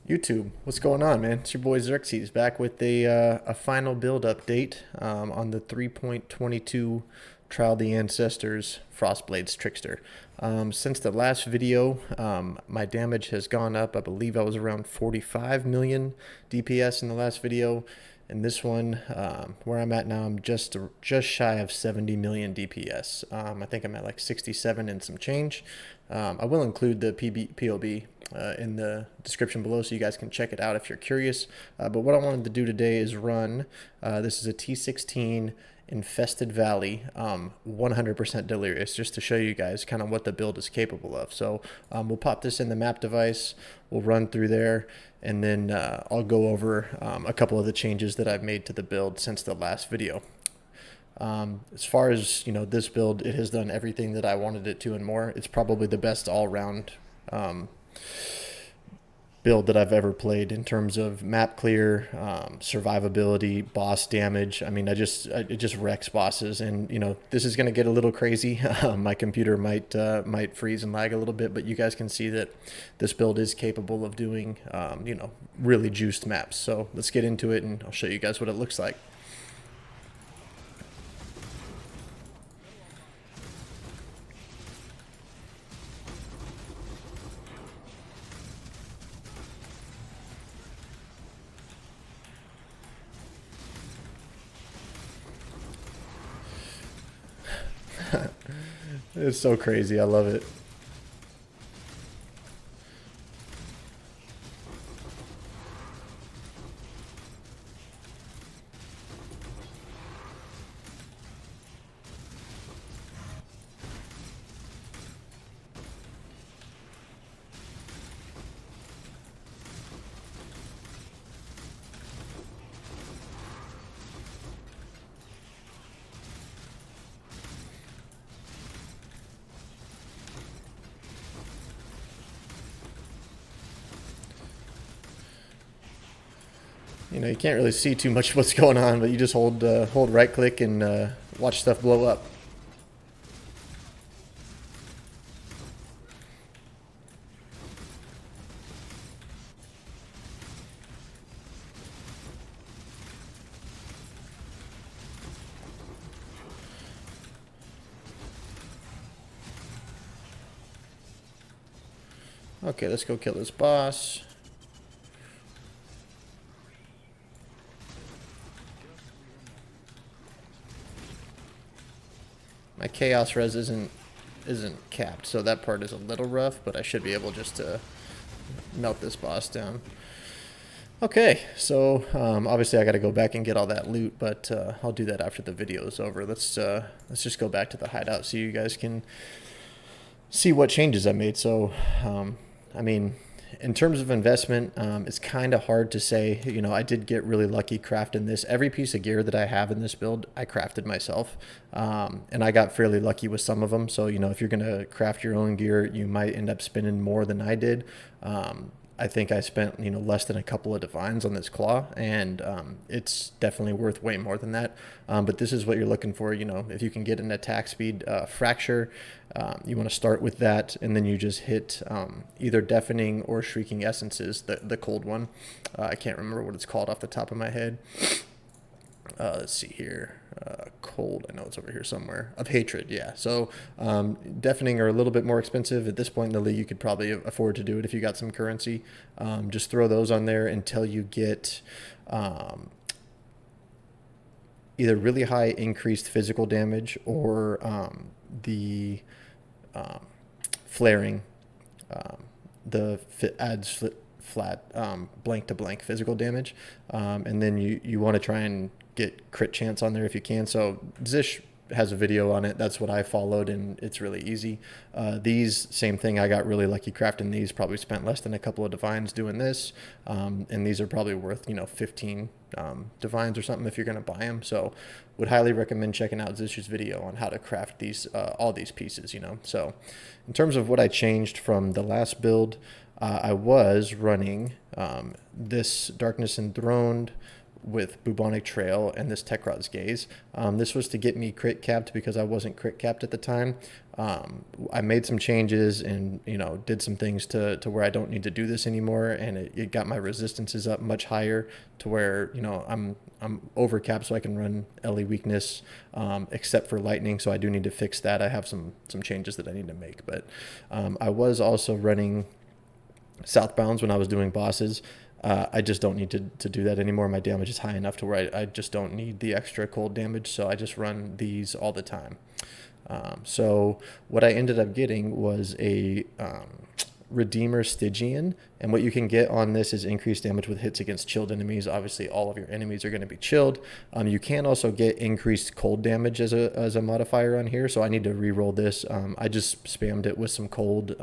YouTube, what's going on, man? It's your boy Xerxes back with a final build update on the 3.22 Trial of the Ancestors Frost Blades Trickster. Since the last video, my damage has gone up. I believe I was around 45 million DPS in the last video. In this one, where I'm at now, I'm just shy of 70 million DPS. I think I'm at like 67 and some change. I will include the POB in the description below so you guys can check it out if you're curious. But what I wanted to do today is run, this is a T16 Infested Valley, 100% Delirious, just to show you guys kind of what the build is capable of. So we'll pop this in the map device, we'll run through there, and then I'll go over a couple of the changes that I've made to the build since the last video. As far as this build, it has done everything that I wanted it to and more. It's probably the best all-round build that I've ever played in terms of map clear, survivability, boss damage. I mean, it just wrecks bosses, and this is going to get a little crazy. My computer might freeze and lag a little bit, but you guys can see that this build is capable of doing really juiced maps. So let's get into it, and I'll show you guys what it looks like. It's so crazy. I love it. You can't really see too much of what's going on, but you just hold right click and watch stuff blow up. Okay, let's go kill this boss. My chaos res isn't capped, so that part is a little rough, but I should be able just to melt this boss down. Okay, so obviously I got to go back and get all that loot, but I'll do that after the video is over. Let's just go back to the hideout so you guys can see what changes I made. So I mean, in terms of investment, it's kind of hard to say. I did get really lucky crafting this. Every piece of gear that I have in this build, I crafted myself. And I got fairly lucky with some of them. So, if you're going to craft your own gear, you might end up spending more than I did. I think I spent, less than a couple of divines on this claw, and it's definitely worth way more than that. But this is what you're looking for, if you can get an attack speed fracture, you want to start with that, and then you just hit either deafening or shrieking essences, the cold one. I can't remember what it's called off the top of my head. Let's see here. Cold, I know it's over here somewhere. Of hatred, yeah. So deafening are a little bit more expensive. At this point in the league, you could probably afford to do it if you got some currency. Just throw those on there until you get either really high increased physical damage or the flaring. Adds flat blank to blank physical damage, and then you want to try and get crit chance on there if you can. So Zish has a video on it. That's what I followed, and it's really easy. These, same thing. I got really lucky crafting these. Probably spent less than a couple of divines doing this, and these are probably worth 15 divines or something if you're going to buy them. So would highly recommend checking out Zish's video on how to craft these all these pieces. So in terms of what I changed from the last build, I was running this Darkness Enthroned with Bubonic Trail and this Tekrod's Gaze. This was to get me crit capped because I wasn't crit capped at the time. I made some changes and, you know, did some things to where I don't need to do this anymore, and it got my resistances up much higher to where, you know, I'm over capped, so I can run LE weakness, except for lightning. So I do need to fix that. I have some changes that I need to make, but I was also running southbounds when I was doing bosses. I just don't need to do that anymore. My damage is high enough to where I just don't need the extra cold damage, so I just run these all the time. So what I ended up getting was a Redeemer Stygian, and what you can get on this is increased damage with hits against chilled enemies. Obviously, all of your enemies are going to be chilled. You can also get increased cold damage as a modifier on here, so I need to re-roll this. I just spammed it with some cold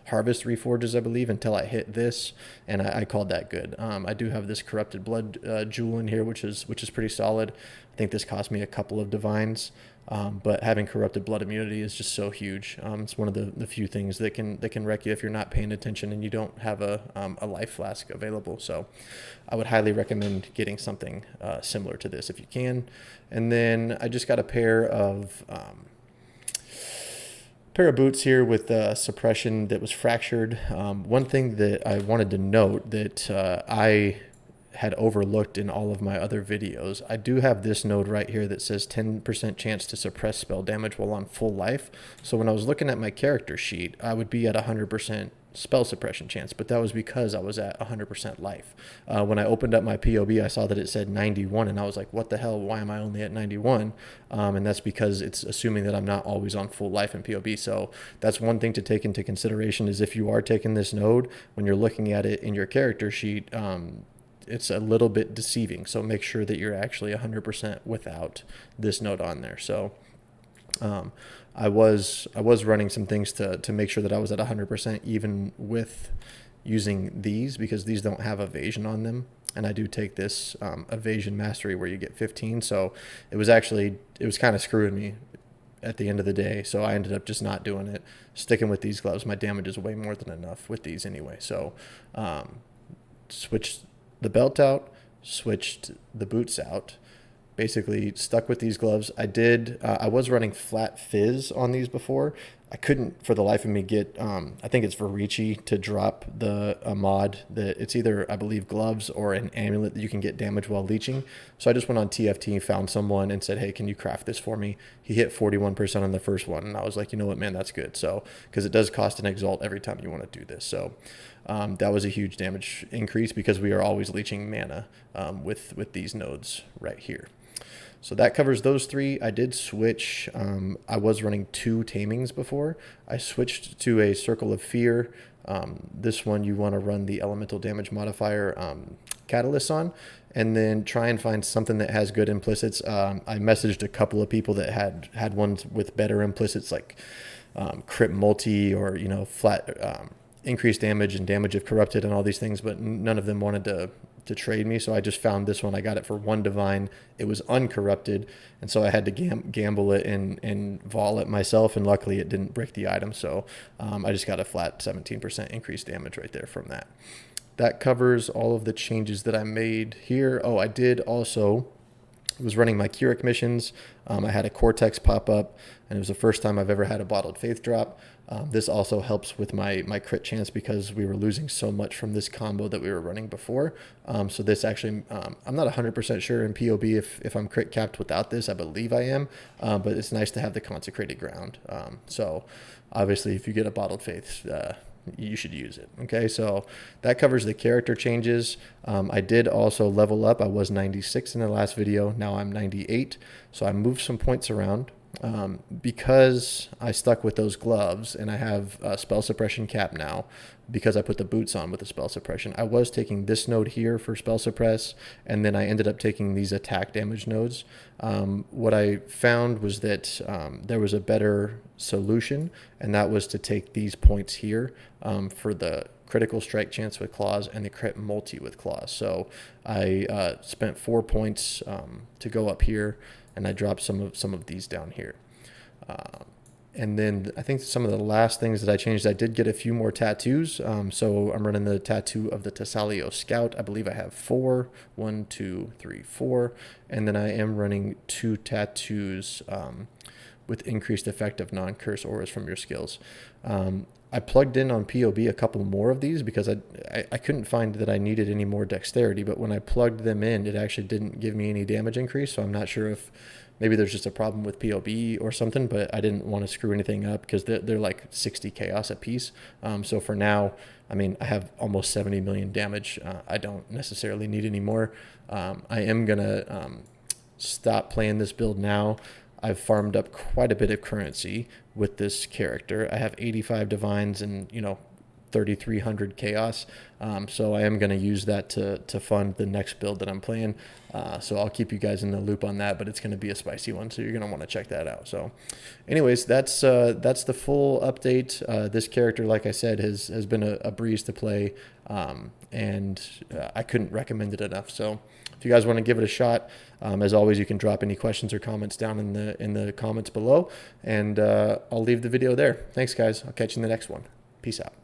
harvest reforges, I believe, until I hit this, and I called that good. I do have this corrupted blood jewel in here, which is pretty solid. I think this cost me a couple of divines, but having corrupted blood immunity is just so huge. It's one of the few things that can wreck you if you're not paying attention and you don't have a life flask available. So I would highly recommend getting something similar to this if you can. And then I just got a pair of boots here with suppression that was fractured. One thing that I wanted to note that I had overlooked in all of my other videos, I do have this node right here that says 10% chance to suppress spell damage while on full life. So when I was looking at my character sheet, I would be at 100% spell suppression chance, but that was because I was at 100% life. When I opened up my POB, I saw that it said 91, and I was like, what the hell, why am I only at 91? And that's because it's assuming that I'm not always on full life in POB. So that's one thing to take into consideration, is if you are taking this node, when you're looking at it in your character sheet, it's a little bit deceiving. So make sure that you're actually 100% without this node on there. So I was running some things to make sure that I was at 100% even with using these, because these don't have evasion on them. And I do take this evasion mastery where you get 15. So it was kind of screwing me at the end of the day. So I ended up just not doing it, sticking with these gloves. My damage is way more than enough with these anyway. So switched the belt out, switched the boots out, basically stuck with these gloves. I was running flat fizz on these before. I couldn't for the life of me get, I think it's for Ricci to drop a mod that it's either, I believe, gloves or an amulet that you can get damage while leeching. So I just went on TFT, found someone and said, hey, can you craft this for me? He hit 41% on the first one. And I was like, you know what, man, that's good. So, because it does cost an exalt every time you want to do this. So that was a huge damage increase because we are always leeching mana with these nodes right here. So that covers those three. I did switch. I was running 2 tamings before. I switched to a Circle of Fear. This one you want to run the elemental damage modifier catalyst on, and then try and find something that has good implicits. I messaged a couple of people that had ones with better implicits, like crit multi or, you know, flat increased damage and damage if corrupted and all these things, but none of them wanted to trade me. So I just found this one. I got it for 1 divine. It was uncorrupted, and so I had to gamble it and vol it myself, and luckily it didn't break the item. So I just got a flat 17% increased damage right there from that. That covers all of the changes that I made here. Oh, I did also was running my Keurig missions. I had a Cortex pop up, and it was the first time I've ever had a Bottled Faith drop. This also helps with my crit chance because we were losing so much from this combo that we were running before. So this actually, I'm not 100% sure in POB if I'm crit capped without this. I believe I am, but it's nice to have the Consecrated Ground. So obviously if you get a Bottled Faith, you should use it. Okay, so that covers the character changes. I did also level up. I was 96 in the last video. Now I'm 98. So I moved some points around. Because I stuck with those gloves and I have a spell suppression cap now because I put the boots on with the spell suppression. I was taking this node here for spell suppress, and then I ended up taking these attack damage nodes. What I found was that there was a better solution, and that was to take these points here for the critical strike chance with claws and the crit multi with claws. So I spent 4 points to go up here, and I dropped some of these down here. And then I think some of the last things that I changed, I did get a few more tattoos. So I'm running the tattoo of the Tassalio Scout. I believe I have 4. 1, 2, 3, 4. And then I am running 2 tattoos with increased effect of non-curse auras from your skills. I plugged in on POB a couple more of these because I couldn't find that I needed any more dexterity, but when I plugged them in, it actually didn't give me any damage increase. So I'm not sure if maybe there's just a problem with POB or something, but I didn't want to screw anything up because they're like 60 chaos a piece. So for now, I mean, I have almost 70 million damage. I don't necessarily need any more. I am going to stop playing this build now. I've farmed up quite a bit of currency with this character. I have 85 divines and, 3,300 chaos. So I am going to use that to fund the next build that I'm playing. So I'll keep you guys in the loop on that, but it's going to be a spicy one. So you're going to want to check that out. So anyways, that's the full update. This character, like I said, has been a breeze to play. And I couldn't recommend it enough. So if you guys want to give it a shot, as always, you can drop any questions or comments down in the comments below, and I'll leave the video there. Thanks, guys. I'll catch you in the next one. Peace out.